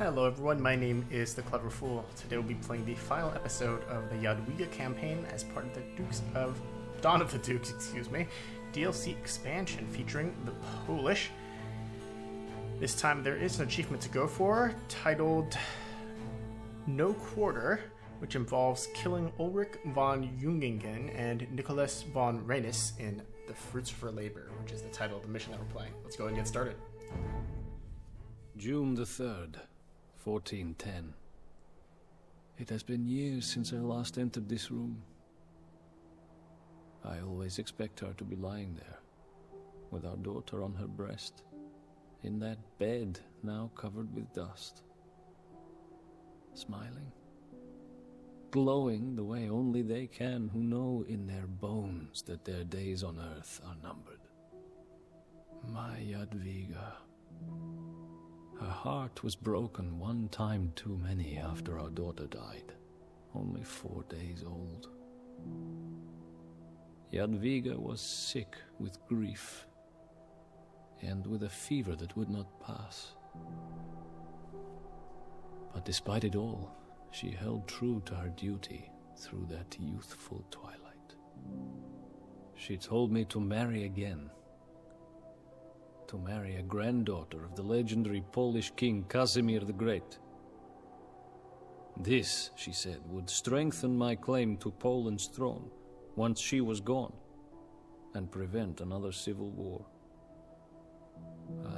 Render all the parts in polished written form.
Hello everyone, my name is The Clever Fool. Today we'll be playing the final episode of the Jadwiga campaign as part of the Dawn of the Dukes, DLC expansion featuring the Polish. This time there is an achievement to go for, titled No Quarter, which involves killing Ulrich von Jungingen and Nicholas von Reynis in The Fruits of Her Labor, which is the title of the mission that we're playing. Let's go ahead and get started. June the 3rd, 1410. It has been years since I last entered this room. I always expect her to be lying there, with our daughter on her breast, in that bed now covered with dust. Smiling. Glowing the way only they can who know in their bones that their days on earth are numbered. My Jadwiga. Her heart was broken one time too many after our daughter died, only 4 days old. Jadwiga was sick with grief, and with a fever that would not pass. But despite it all, she held true to her duty through that youthful twilight. She told me to marry again. To marry a granddaughter of the legendary Polish king Casimir the Great. This, she said, would strengthen my claim to Poland's throne once she was gone, and prevent another civil war.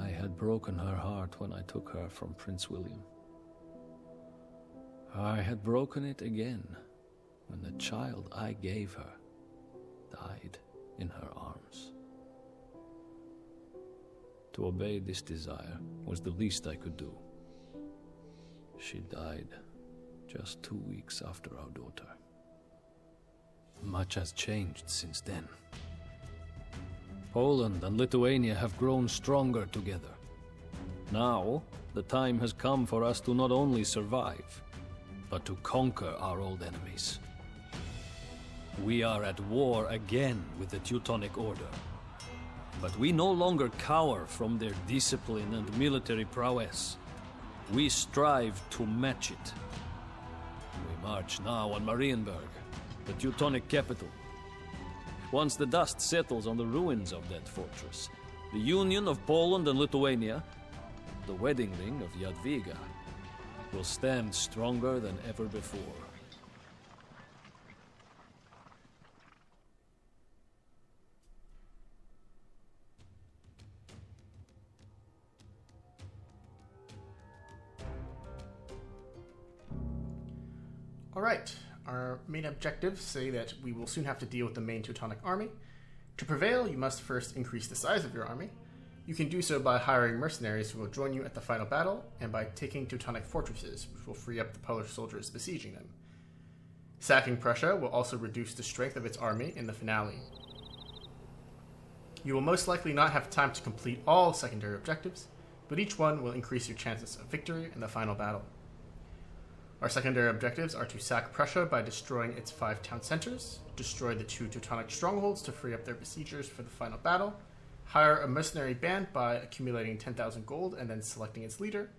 I had broken her heart when I took her from Prince William. I had broken it again when the child I gave her died in her arms. To obey this desire was the least I could do. She died just 2 weeks after our daughter. Much has changed since then. Poland and Lithuania have grown stronger together. Now, the time has come for us to not only survive, but to conquer our old enemies. We are at war again with the Teutonic Order. But we no longer cower from their discipline and military prowess. We strive to match it. We march now on Marienburg, the Teutonic capital. Once the dust settles on the ruins of that fortress, the union of Poland and Lithuania, the wedding ring of Jadwiga, will stand stronger than ever before. Alright, our main objectives say that we will soon have to deal with the main Teutonic army. To prevail, you must first increase the size of your army. You can do so by hiring mercenaries who will join you at the final battle, and by taking Teutonic fortresses, which will free up the Polish soldiers besieging them. Sacking Prussia will also reduce the strength of its army in the finale. You will most likely not have time to complete all secondary objectives, but each one will increase your chances of victory in the final battle. Our secondary objectives are to sack Prussia by destroying its 5 town centers, destroy the 2 Teutonic strongholds to free up their besiegers for the final battle, hire a mercenary band by accumulating 10,000 gold and then selecting its leader,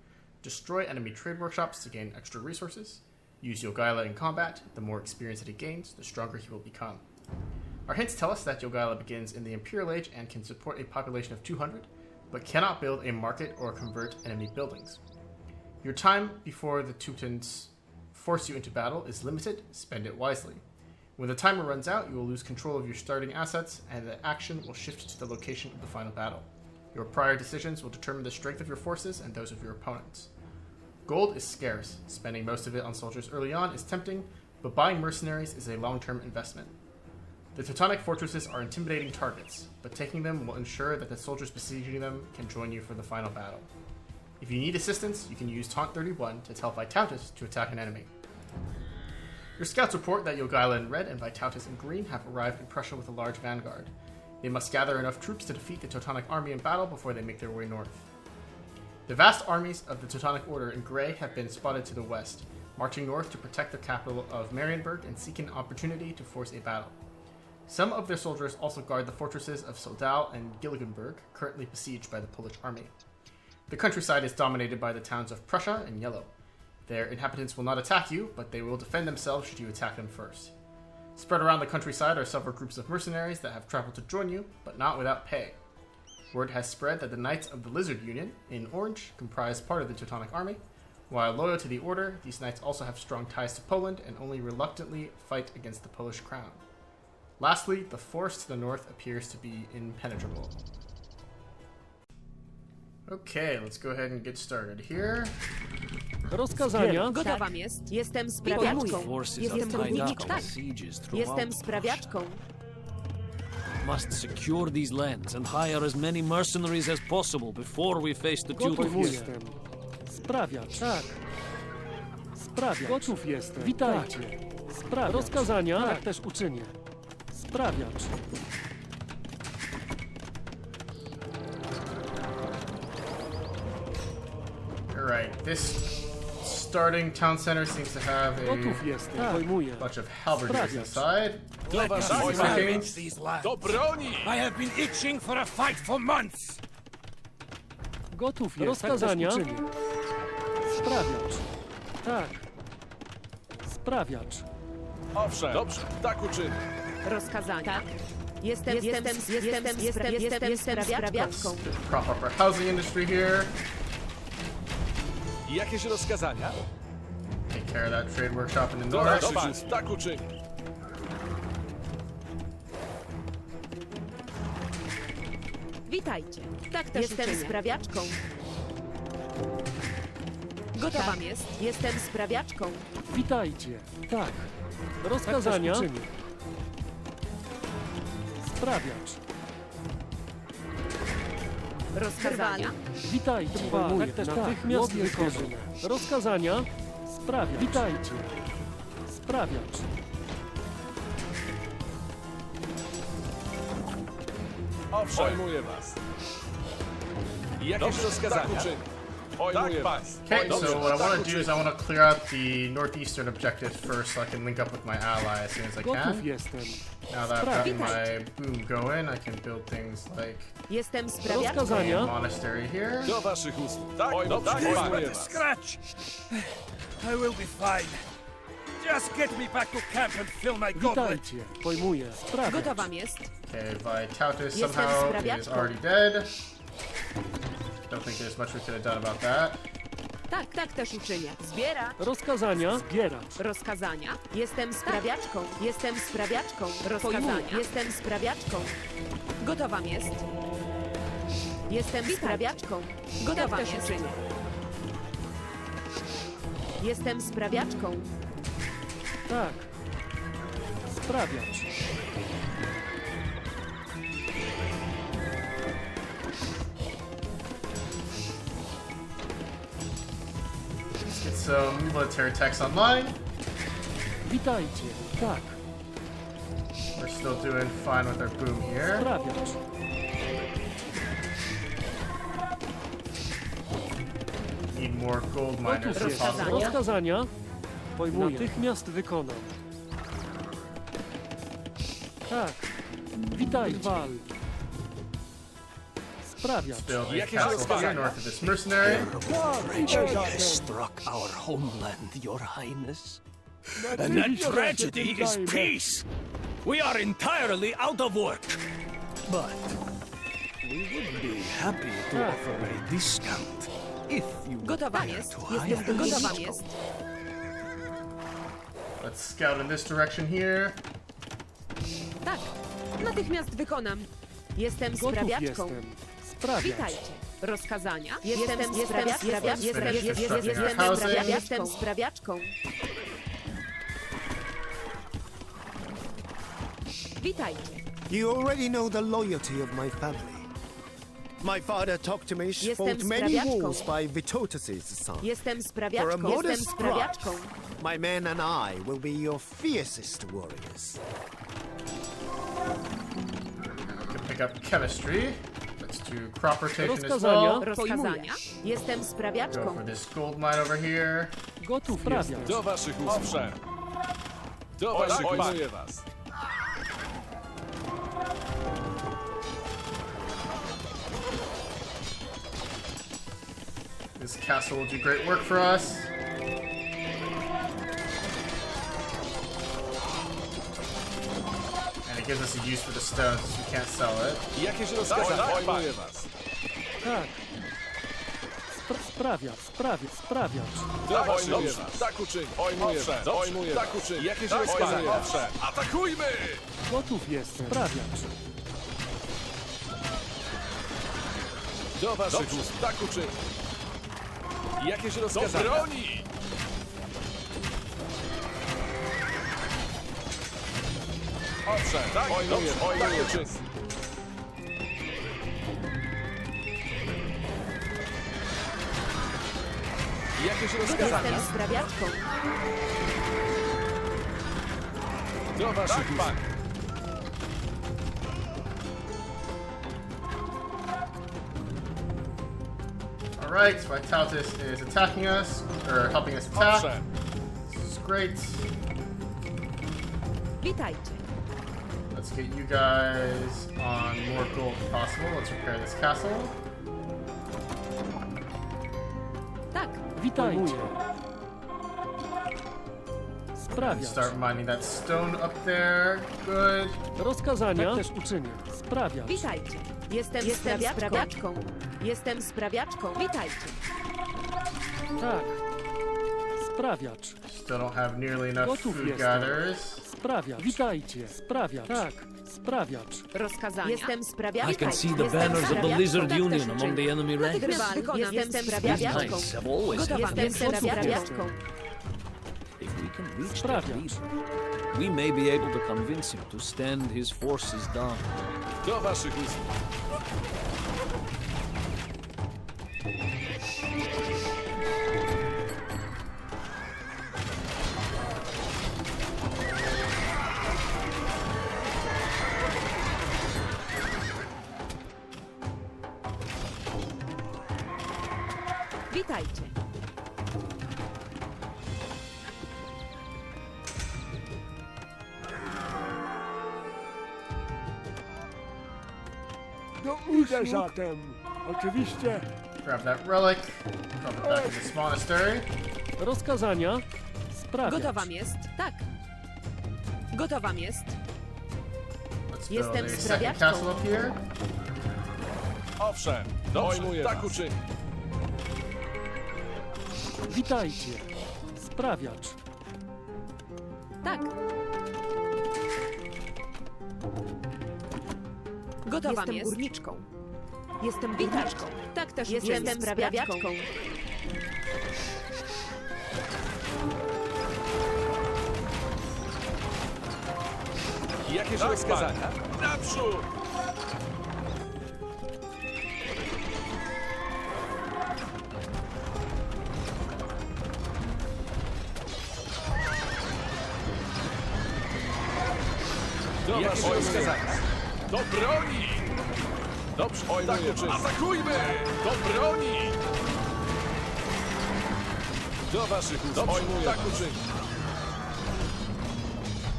destroy enemy trade workshops to gain extra resources, use Jogaila in combat. The more experience that he gains, the stronger he will become. Our hints tell us that Jogaila begins in the Imperial Age and can support a population of 200, but cannot build a market or convert enemy buildings. Your time before the Teutons force you into battle is limited. Spend it wisely. When the timer runs out, you will lose control of your starting assets, and the action will shift to the location of the final battle. Your prior decisions will determine the strength of your forces and those of your opponents. Gold is scarce. Spending most of it on soldiers early on is tempting, but buying mercenaries is a long-term investment. The Teutonic fortresses are intimidating targets, but taking them will ensure that the soldiers besieging them can join you for the final battle. If you need assistance, you can use Taunt 31 to tell Vytautas to attack an enemy. Your scouts report that Jogaila in red and Vytautas in green have arrived in Prussia with a large vanguard. They must gather enough troops to defeat the Teutonic army in battle before they make their way north. The vast armies of the Teutonic Order in gray have been spotted to the west, marching north to protect the capital of Marienburg and seek an opportunity to force a battle. Some of their soldiers also guard the fortresses of Soldau and Gilligenburg, currently besieged by the Polish army. The countryside is dominated by the towns of Prussia in yellow. Their inhabitants will not attack you, but they will defend themselves should you attack them first. Spread around the countryside are several groups of mercenaries that have traveled to join you, but not without pay. Word has spread that the Knights of the Lizard Union, in orange, comprise part of the Teutonic army. While loyal to the Order, these knights also have strong ties to Poland and only reluctantly fight against the Polish crown. Lastly, the forest to the north appears to be impenetrable. Okay, let's go ahead and get started here. Rozkazania. Gotowam jest. Jestem sprawiaczką. Forces are Jestem tied up górnikiem. on Tak. sieges throughout Jestem Prussia. sprawiaczką. Must secure these lands and hire as many mercenaries as possible before we face the Gotów Teutons. jestem. Sprawiacz. Tak. Sprawiacz. Gotów jestem. Witajcie. Tak. Sprawiacz. Rozkazania. Tak też uczynię. Sprawiacz. Alright, this starting town center seems to have Gotów a jestem. Tak. Pojmuję. bunch of halberdiers inside. Do waszych Fighting. Do broni! I have been itching for a fight for months. Gotów jestem. Rozkazania. Tak też uczynię. Sprawiacz. Tak. Sprawiacz. Owszem, dobrze, tak uczynię. Rozkazania. Tak. Jestem sprawiaczką. Prop up our housing industry here. I jakieś rozkazania? Take care of that trade workshop in the Do north. waszych ust, tak uczynię. Witajcie. Tak też jestem sprawiaczką. Gotowam jest. Jestem sprawiaczką. Witajcie. Tak. Rozkazania. Tak też uczynię. Sprawiacz. Rozkazania. Witajcie. Pojmuję. Tak też natychmiast wykonam. Rozkazania. Sprawiacz. Witajcie. Sprawiacz. Owszem, pojmuję was. I jakieś rozkazania? Tak uczynię. Pojmuję was. Okay, so what I want to do is I want to clear out the northeastern objectives first so I can link up with my ally as soon as I Gotów can. jestem. Now that I've got my boom going, I can build things like Jestem sprawiaczką. a Rozkazania. monastery here. Do waszych ust. Tak, dobrze, Just pojmuję let the was. scratch. I will be fine. Just get me back to camp and fill my goblet. Witajcie. Pojmuję. Sprawiacz. Gotowam jest. Okay, Vitautus Jestem somehow is sprawiaczką. already dead. Don't think there's much we could have done about that. Tak też uczynię. Zbiera. Rozkazania. Zbieracz. Rozkazania. Jestem sprawiaczką. Jestem sprawiaczką. Rozkazania. Jestem sprawiaczką. Gotowam jest. Jestem sprawiaczką. Gotowam jest. Jestem sprawiaczką. Tak. Sprawiacz. Let's get some military techs online. Witajcie. Tak. We're still doing fine with our boom here. Sprawiacz. Need more gold miners Gotów if jestem. possible. Rozkazania. Pojmuję. Natychmiast wykonam. Tak. Witajcie. Wal. Sprawiacz. Build a Jakieś castle rozkazania? here north of this mercenary. Struck our homeland, Your Highness. And that tragedy is peace. We are entirely out of work. But we would be happy to offer a discount if you would Gotowa care jest. to hire Jestem us. gotowa jest. Let's scout in this direction here. Tak. Natychmiast wykonam. Jestem Gotów sprawiaczką. jestem. Sprawiacz. Witajcie. Rozkazania. Jestem sprawiaczką. Witajcie. You already know the loyalty of my family. My father Toktumish Jestem fought many sprawiaczką. wars by Vitotus's son. Jestem For a sprawiaczką. Jestem modest sprawiaczką. price, my men and I will be your fiercest warriors. Can pick up chemistry. Let's do crop rotation as Rozkazania. well. Rozkazania. Jestem Go sprawiaczką. for this gold mine over here. Gotów sprawiacz. Do waszych ust. Owszem. Do waszych ust. Pojmuję was. This castle will do great work for us. And it gives us a use for the stone since we can't sell it. Jakieś rozkazania? Pojmuję was. Tak. Sprawiacz. Do waszych was. Tak uczyń. Pojmuję was. Pojmuję tak uczyń. Jakieś rozkazania? Atakujmy! Gotów jestem. Sprawiacz. Do waszych ust. Tak uczyń. Jakieś rozkazania? Do broni! Owszem, tak, pojmuję, tak uczyń. Jakieś rozkazania? Jestem sprawiaczką. Do waszych ust. Tak, Alright, Vitalitas is attacking us, or helping us attack. owszem. This is great. Witajcie. Let's get you guys on more gold if possible. Let's repair this castle. Tak. Witajcie. Sprawiacz. Start mining that stone up there. Good. Rozkazania tak też uczynię. Sprawiacz. Witajcie. Jestem sprawiaczką. Jestem sprawiaczką. Witajcie. Tak. Sprawiacz. Still don't have nearly enough Gotów food jestem. gatherers. Sprawiacz. Witajcie. Sprawiacz. Tak. Sprawiacz. Rozkazania. Jestem sprawiaczką. I can see the banners of the Lizard Union among the enemy ranks. Jestem sprawiaczką. Nice, I've always Gotowa. had Jestem that. sprawiaczką. If we can reach that Sprawiacz. leader, we may be able to convince him to stand his forces down. Do waszych ust. Witajcie. No idę zatem. Oczywiście. Grab that relic. Drop it back in this monastery. Rozkazania. Sprawiacz. Gotowam jest. Tak. Gotowam jest. Let's build Jestem a second sprawiaczką. castle up here. Owszem, pojmuję tak uczyń. Witajcie. Sprawiacz. Tak. Gotowa Jestem jest. górniczką. Jestem górniczką. Tak też jestem sprawiaczką. Jakieś rozkazania? Naprzód! Jakieś rozkazania? Do broni! Dobrze, pojmuję, czy... Atakujmy! Do broni! Do waszych ust. Pojmuję, tak uczyń.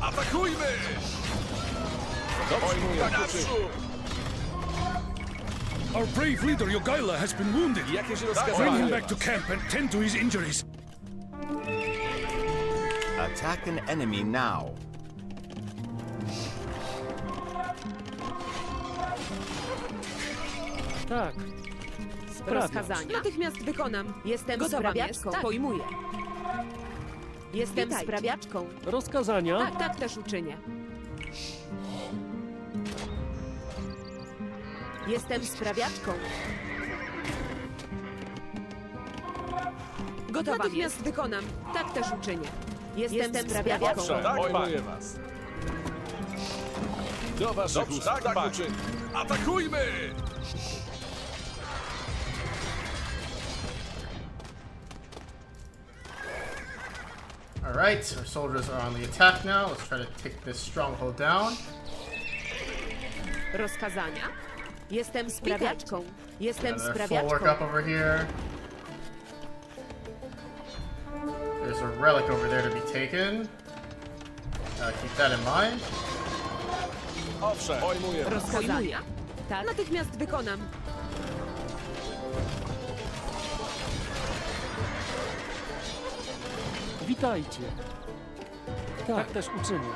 Atakujmy! Pojmuję, tak uczyń. Our brave leader Jogaila has been wounded. Jakieś Bring him rozkazania? back to camp and tend to his injuries. Attack an enemy now. Tak. Sprawiacz. Rozkazania. Natychmiast wykonam. Jestem sprawiaczką. Tak. Pojmuję. Jestem Witajcie. sprawiaczką. Rozkazania. Tak, tak też uczynię. Jestem sprawiaczką. Gotowa natychmiast wykonam. Tak też uczynię. Jestem sprawiaczką. Owszem, pojmuję was. Do waszych ust. Tak uczyń. Atakujmy! Alright, our soldiers are on the attack now. Let's try to take this stronghold down. Rozkazania. Jestem sprawiaczką. Jestem Another full sprawiaczką. work up over here. There's a relic over there to be taken. Keep that in mind. Owszem, pojmuję was. Rozkazania. Tak. Natychmiast wykonam. Witajcie. Tak też uczynię.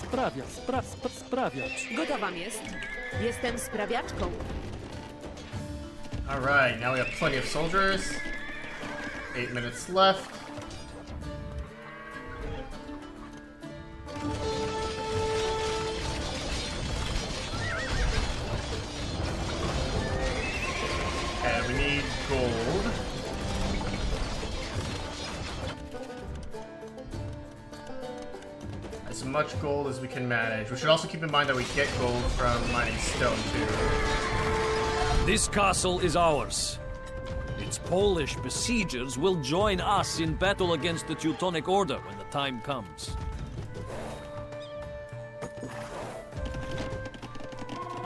Sprawiacz. Gotowam jest. Jestem sprawiaczką. Alright, now we have plenty of soldiers. 8 minutes left. And we need gold. As much gold as we can manage. We should also keep in mind that we get gold from mining stone too. This castle is ours. Its Polish besiegers will join us in battle against the Teutonic Order when the time comes.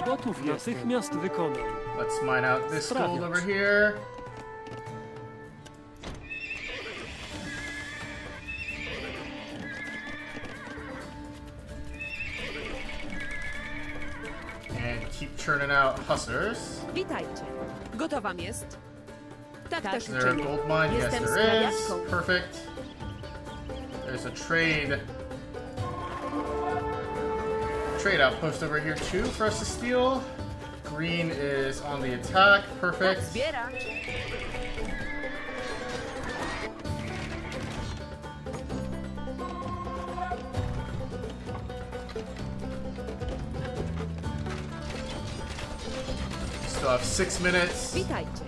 Gotów jestem. Natychmiast wykonam. Let's mine out this gold Sprawiacz. over here. And keep churning out hussars. Witajcie. Gotowam jest. Tak też Is there a uczynię. gold mine? Yes, Jestem there is. sprawiaczką. Perfect. There's a trade outpost over here too for us to steal. Green is on the attack. Tak, Perfect. zbieracz. Still have 6 minutes. Witajcie.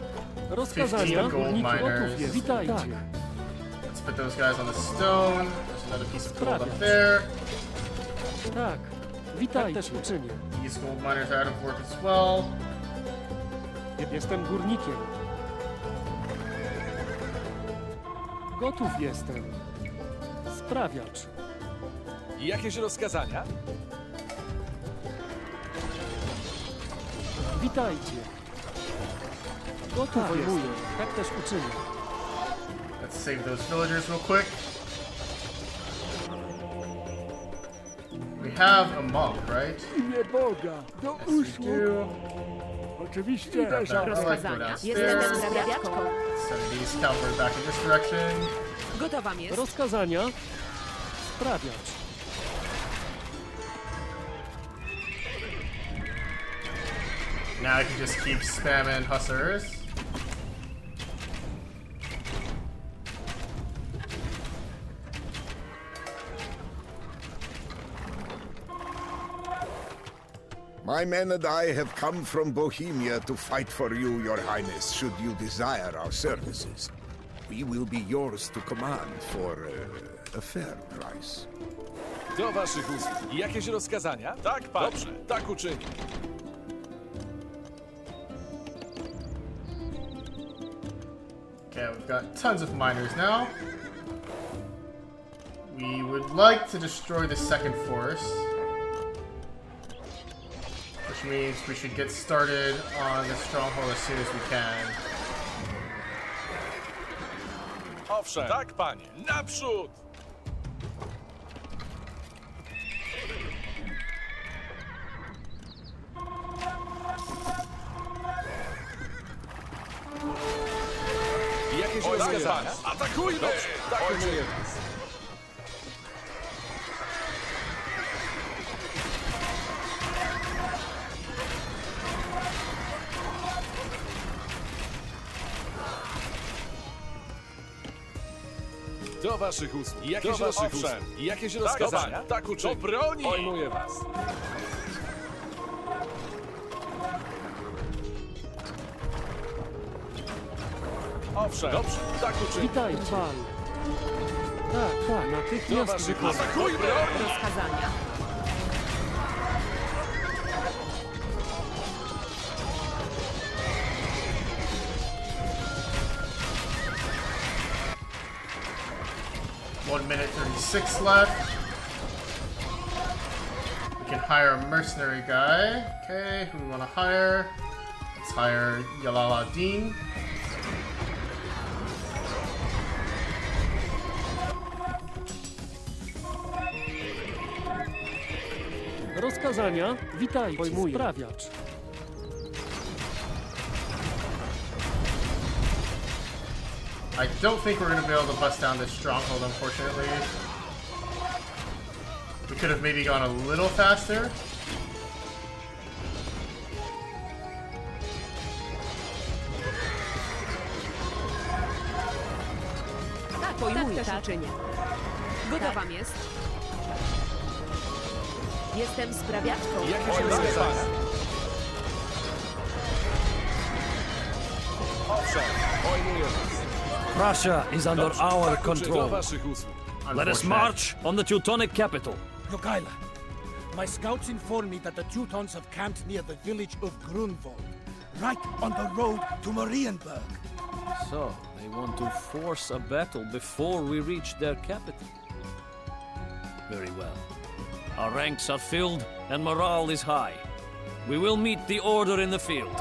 Rozkazania. 15 gold Górniczy miners. gotów jest. Witajcie. Let's put those guys on the stone. There's another piece of gold up Sprawiacz. there. Tak. Witajcie. Tak też uczynię. These gold miners are out of work as well. Jestem górnikiem. Gotów jestem. Sprawiacz. Jakieś rozkazania? Witajcie. Gotów jestem. Tak też uczynię. Let's save those villagers real quick. We have a monk, right? Imię Boga, do Yes, we usług. do. Oczywiście. I'd like to go Rozkazania. downstairs. Jestem sprawiaczką. Send these cavalry back in this direction. Gotowam jest. Rozkazania. Sprawiacz. Now I can just keep spamming hussars. My men and I have come from Bohemia to fight for you, your highness, should you desire our services. We will be yours to command for a fair price. Do waszych usług. Jakieś rozkazania? Tak, panie. Dobrze, tak uczynię. Okay, we've got tons of miners now. We would like to destroy the second force, which means we should get started on the stronghold as soon as we can. Owszem. Tak, panie. Naprzód! Jakieś rozkazania? Atakujmy! Dobrze, tak uczynię was. Do waszych usług. Jakieś rozkazania? Jakieś rozkazania? Tak uczynię. Do broni! Pojmuję was. Owszem. Dobrze, tak uczynię. Witajcie. Tak, Do natychmiast waszych wykonam. usług. Atakujmy! Rozkazania. One minute 36 left. We can hire a mercenary guy. Okay, who do we want to hire? Let's hire Yalala Dean. Rozkazania. Witajcie. Pojmuję. Sprawiacz. I don't think we're going to be able to bust down this stronghold, unfortunately. We could have maybe gone a little faster. Tak, też uczynię. Gotowam jest. Jestem sprawiaczką. Jakie się rozkazania? Owszem, pojmuję was. Prussia is under our Do control. waszych usług. Let us march on the Teutonic capital. Jogaila, my scouts inform me that the Teutons have camped near the village of Grunwald, right on the road to Marienburg. So, they want to force a battle before we reach their capital. Very well. Our ranks are filled and morale is high. We will meet the order in the field.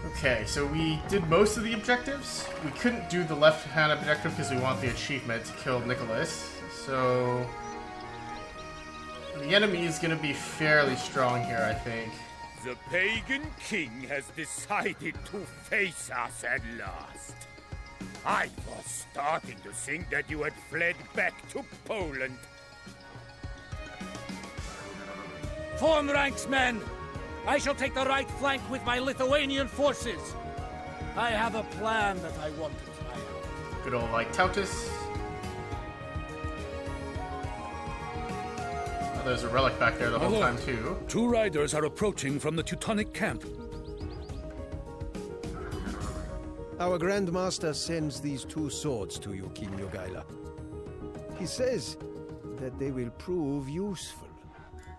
Okay, so we did most of the objectives. We couldn't do the left-hand objective because we want the achievement to kill Nicholas. So the enemy is going to be fairly strong here, I think. The pagan king has decided to face us at last. I was starting to think that you had fled back to Poland. Form ranks, men! I shall take the right flank with my Lithuanian forces. I have a plan that I want to try out. Good old like Tautus. Oh, there's a relic back there the whole time too. Two riders are approaching from the Teutonic camp. Our Grand Master sends these two swords to you, King Jogaila. He says that they will prove useful,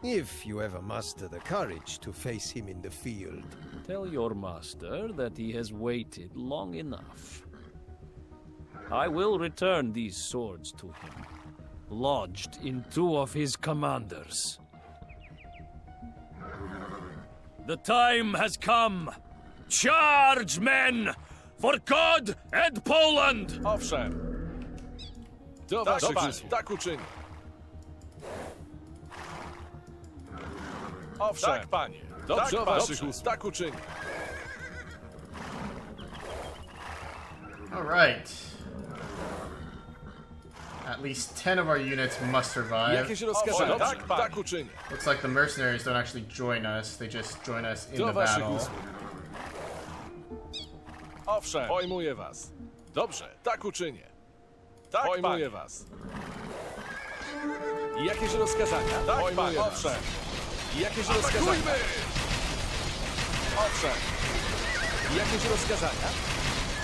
if you ever muster the courage to face him in the field. Tell your master that he has waited long enough. I will return these swords to him, lodged in two of his commanders. The time has come! Charge, men! For God and Poland! Owszem. Do waszych usług. Tak uczynię. Owszem. Tak, panie. Dobrze, do waszych usług. Tak uczynię. Alright. At least 10 of our units must survive. Jakieś rozkazania? Tak, tak uczynię. Looks like the mercenaries don't actually join us, they just join us in Do the waszych battle. usług. Owszem, pojmuję was. Dobrze, tak uczynię. Tak, pojmuję was. Jakieś rozkazania? Tak, pojmuję was. Owszem. Jakieś rozkazania? Owszem. Jakieś rozkazania?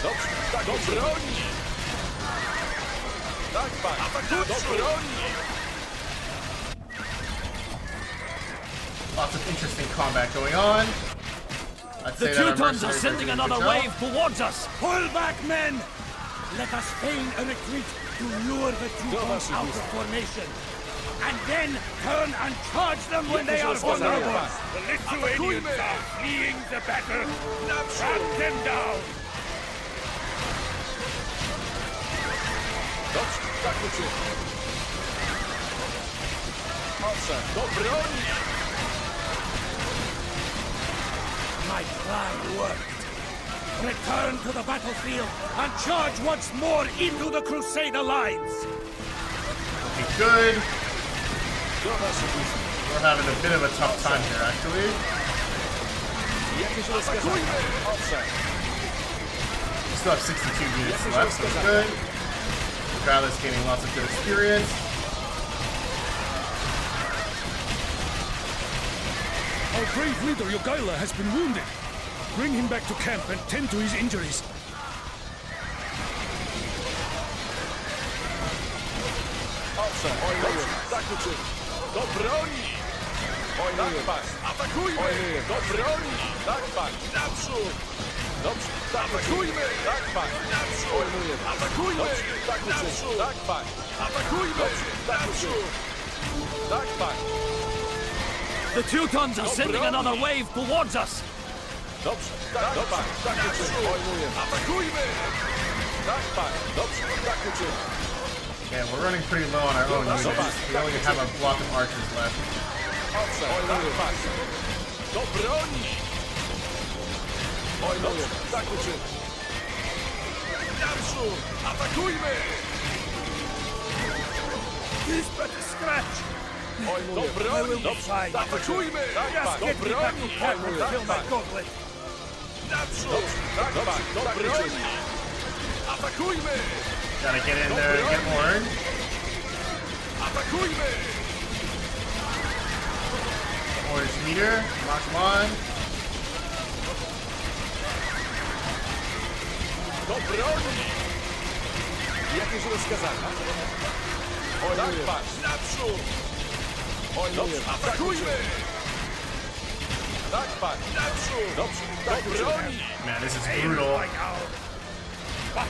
Dobrze, tak, do broni! Tak, panie, do broni! Lots of interesting combat going on. I'd The say that our Teutons are mercenaries sending doing a good another job. wave towards us! Pull back, men! Let us feign a retreat to lure the Teutons out of formation. And then turn and charge them when they are vulnerable. The Lithuanians are fleeing the battle. Track them down. Dobrze, tak uczynię. Owszem, do broni! My plan worked. Return to the battlefield and charge once more into the Crusader lines. Looking good. We're having a bit of a tough time here, actually. Jakieś rozkazania? Owszem. We still have 62 units left, so it's good. Jogaila is gaining lots of good experience. Our brave leader Jogaila has been wounded. Bring him back to camp and tend to his injuries. Owszem, ojej, tak uczynię. Do broni! Ojej, tak, atakujmy! Ojej, do broni! Tak, pan, naprzód! Dobrze, tak, atakujmy! Tak, pan, naprzód! Ojej, atakujmy! Dobrze, tak uczynię. Tak, pan, atakujmy! Dobrze, tak uczynię. Tak, pan. The Teutons are sending another wave towards us! Dobrze, tak, pan, tak uczynię. Ojej, atakujmy! Tak, pan, dobrze, tak uczynię. Yeah, we're running pretty low on our own units. We only have a block of archers left. Owszem, tak, pan. Do broni! Oj, dobrze, tak uczynię. Naprzód! Atakujmy! He's but a scratch. Oj, do broni! Dobrze, atakujmy! Tak, pan, do broni! Oj, Fill my goblet. naprzód! Tak, pan, do broni! Atakujmy! Gotta get in there and get more. Atakujmy! Orange meter, mark 1. Do broni! Jakieś rozkazania? Oj, tak, pan, naprzód! Oj, dobrze, atakujmy! Tak, pan, naprzód! Dobrze, do broni! Man, this is brutal. Oj, tak,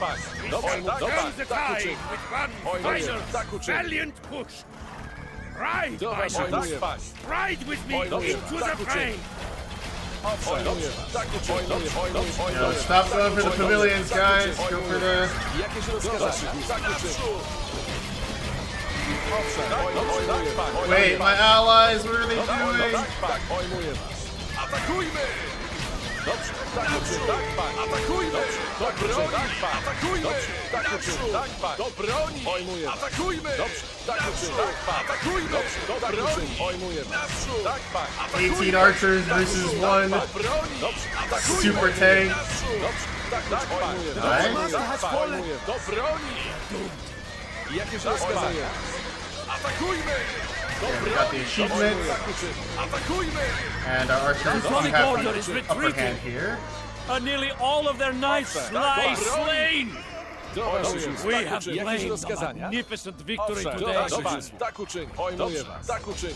pan, dobrze, tak, Turn pan, the tak tide uczynię. with one Oj, final, tak uczynię. valiant push. Ride, Oj, my tak, sons. pan. Ride with me Oj, dobrze, into tak the uczynię. fray. Oj, dobrze, tak uczynię. Oj, dobrze, oj, Yo, dobrze. stop going for the pavilions, guys. Go for the... Jakieś rozkazania? Tak uczynię. Oj, dobrze, tak, pan. Oj, Wait, my allies, what are they doing? tak, pan, ojmuję was. Atakujmy! Dobrze, tak uczynię. Tak, pan, atakujmy! Do broni! Tak, pan, atakujmy! Tak uczynię. Tak, pan, do broni! Ojmuję was. Atakujmy! Dobrze, tak uczynię. Tak, pan, atakujmy! Do broni! Ojmuję was. Naprzód! Tak, pan, atakujmy! 18 archers versus 1 Do broni! Dobrze, atakujmy! super tank. Naprzód! Dobrze, tak, pan, Nice. tak, pan, ojmuję. Do broni! Jakieś rozkazania? Atakujmy! Do We got the broni! achievement, Atakujmy! and our archers do Teutonic have Order is the upper hand retreating. here. Nearly all of their knights lie slain. We have Jakieś claimed a rozkazania? magnificent victory Owszem, today. tak uczyń. Ojmuję was. Tak uczyń.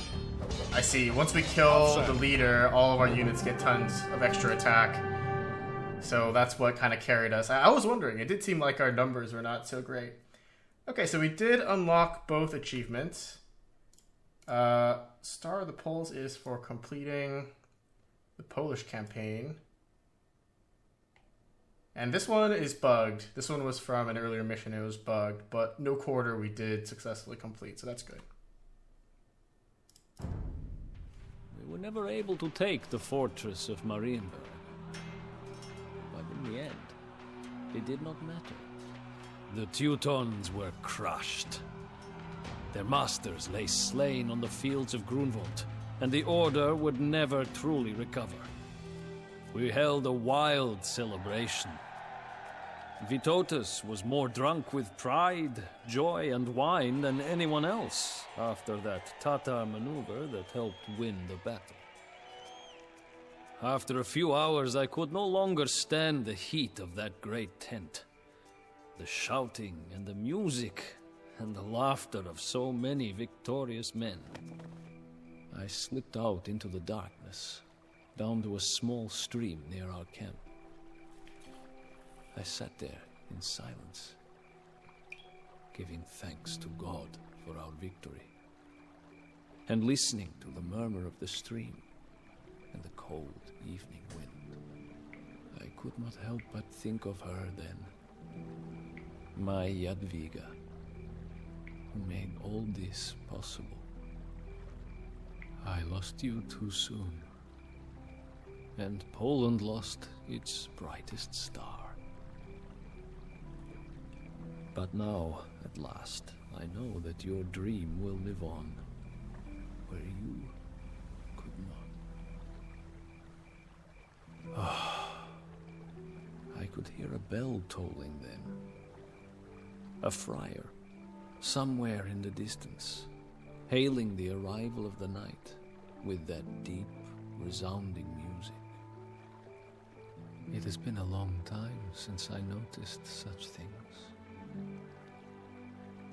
I see. Once we kill the leader, all of our units get tons of extra attack. So that's what kind of carried us. I was wondering. It did seem like our numbers were not so great. Okay, so we did unlock both achievements. Star of the Poles is for completing the Polish campaign. And this one is bugged. This one was from an earlier mission. It was bugged, but no quarter we did successfully complete, so that's good. We were never able to take the fortress of Marienburg. But in the end, it did not matter. The Teutons were crushed. Their masters lay slain on the fields of Grunwald, and the Order would never truly recover. We held a wild celebration. Vytautas was more drunk with pride, joy, and wine than anyone else after that Tatar maneuver that helped win the battle. After a few hours, I could no longer stand the heat of that great tent. The shouting and the music and the laughter of so many victorious men. I slipped out into the darkness, down to a small stream near our camp. I sat there in silence, giving thanks to God for our victory, and listening to the murmur of the stream and the cold evening wind. I could not help but think of her then, my Jadwiga, who made all this possible. I lost you too soon, and Poland lost its brightest star. But now, at last, I know that your dream will live on, where you could not. I could hear a bell tolling then. A friar, somewhere in the distance, hailing the arrival of the night with that deep, resounding music. It has been a long time since I noticed such things.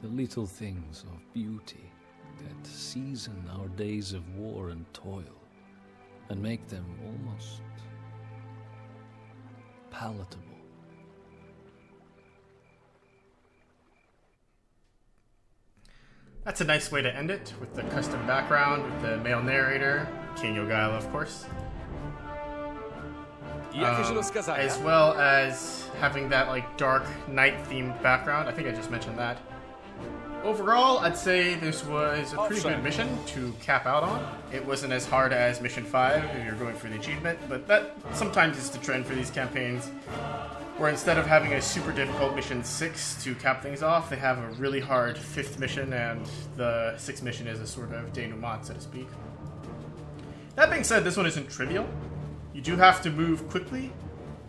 The little things of beauty that season our days of war and toil and make them almost palatable. That's a nice way to end it, with the custom background, with the male narrator, King Jogaila, of course. As well as having that like dark night-themed background. I think I just mentioned that. overall, I'd say this was a pretty good mission to cap out on. It wasn't as hard as Mission 5 if you're going for the achievement, but that sometimes is the trend for these campaigns, where instead of having a super difficult Mission 6 to cap things off, they have a really hard 5th mission, and the 6th mission is a sort of denouement, so to speak. That being said, this one isn't trivial. You do have to move quickly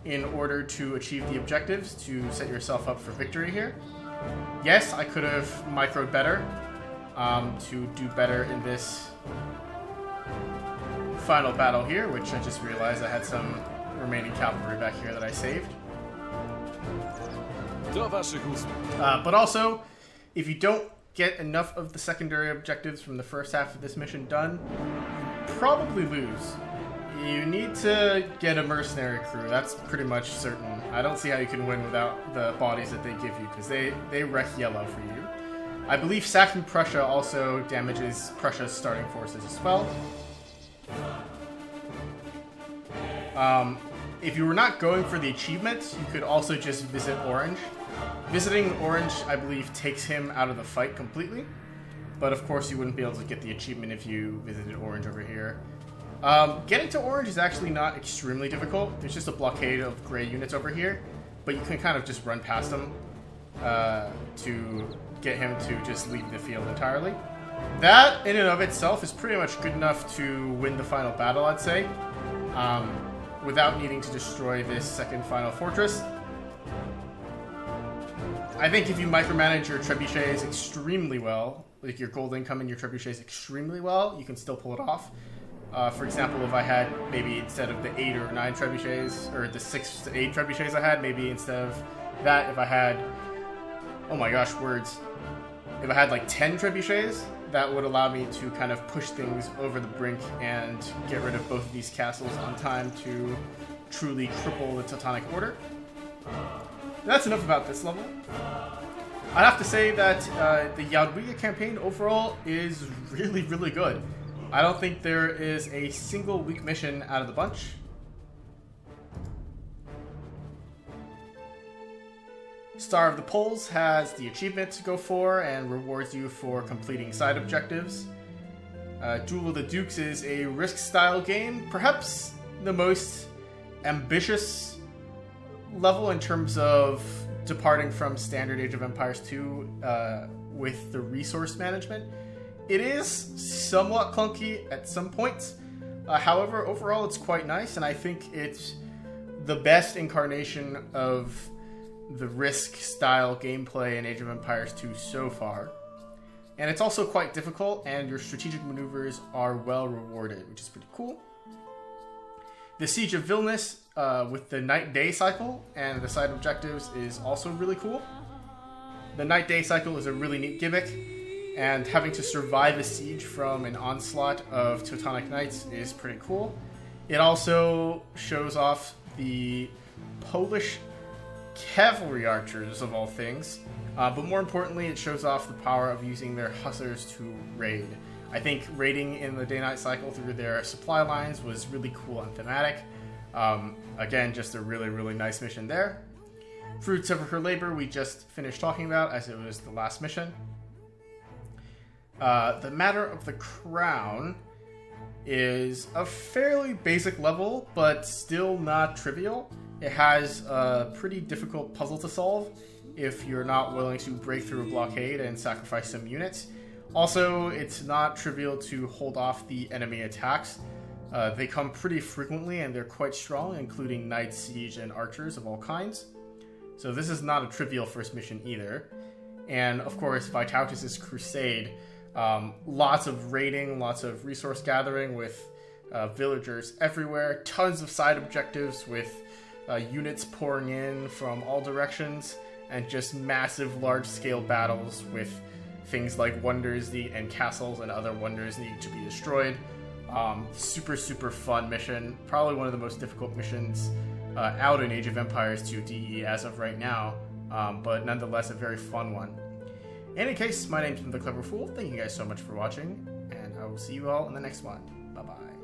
in order to achieve the objectives to set yourself up for victory here. Yes, I could have microed better to do better in this final battle here, which I just realized I had some remaining cavalry back here that I saved. But also, if you don't get enough of the secondary objectives from the first half of this mission done, you probably lose. You need to get a mercenary crew, that's pretty much certain. I don't see how you can win without the bodies that they give you, because they wreck yellow for you. I believe sacking Prussia also damages Prussia's starting forces as well. If you were not going for the achievement, you could also just visit Orange. Visiting Orange, I believe, takes him out of the fight completely, but of course you wouldn't be able to get the achievement if you visited Orange over here. Getting to Orange is actually not extremely difficult. There's just a blockade of gray units over here, but you can kind of just run past them to get him to just leave the field entirely. That, in and of itself, is pretty much good enough to win the final battle, I'd say, without needing to destroy this second final fortress. I think if you micromanage your trebuchets extremely well, like your gold income and your trebuchets extremely well, you can still pull it off. For example, if I had maybe instead of the 8 or 9 trebuchets, or the 6 to 8 trebuchets I had, maybe instead of that, if I had, oh my gosh, words. If I had like 10 trebuchets, that would allow me to kind of push things over the brink and get rid of both of these castles on time to truly cripple the Teutonic Order. That's enough about this level. I'd have to say that the Jadwiga campaign overall is really, really good. I don't think there is a single weak mission out of the bunch. Star of the Poles has the achievement to go for and rewards you for completing side objectives. Duel of the Dukes is a risk-style game, perhaps the most ambitious level in terms of departing from standard Age of Empires 2 with the resource management. It is somewhat clunky at some points. However, overall it's quite nice, and I think it's the best incarnation of the risk-style gameplay in Age of Empires 2 so far. And it's also quite difficult, and your strategic maneuvers are well rewarded, which is pretty cool. The Siege of Vilnius with the night-day cycle and the side objectives is also really cool. The night-day cycle is a really neat gimmick, and having to survive a siege from an onslaught of Teutonic Knights is pretty cool. It also shows off the Polish cavalry archers, of all things, but more importantly, it shows off the power of using their hussars to raid. I think raiding in the day-night cycle through their supply lines was really cool and thematic. Again, just a really, really nice mission there. Fruits of her labor we just finished talking about, as it was the last mission. The Matter of the Crown is a fairly basic level, but still not trivial. It has a pretty difficult puzzle to solve if you're not willing to break through a blockade and sacrifice some units. Also, it's not trivial to hold off the enemy attacks. They come pretty frequently and they're quite strong, including knights, siege, and archers of all kinds. So this is not a trivial first mission either. And of course, Vytautas' crusade. Lots of raiding, lots of resource gathering with villagers everywhere, tons of side objectives with units pouring in from all directions, and just massive large-scale battles with things like wonders and castles and other wonders need to be destroyed. Super, super fun mission. Probably one of the most difficult missions out in Age of Empires 2 DE as of right now, but nonetheless a very fun one. In any case, my name's The Clever Fool. Thank you guys so much for watching, and I will see you all in the next one. Bye-bye.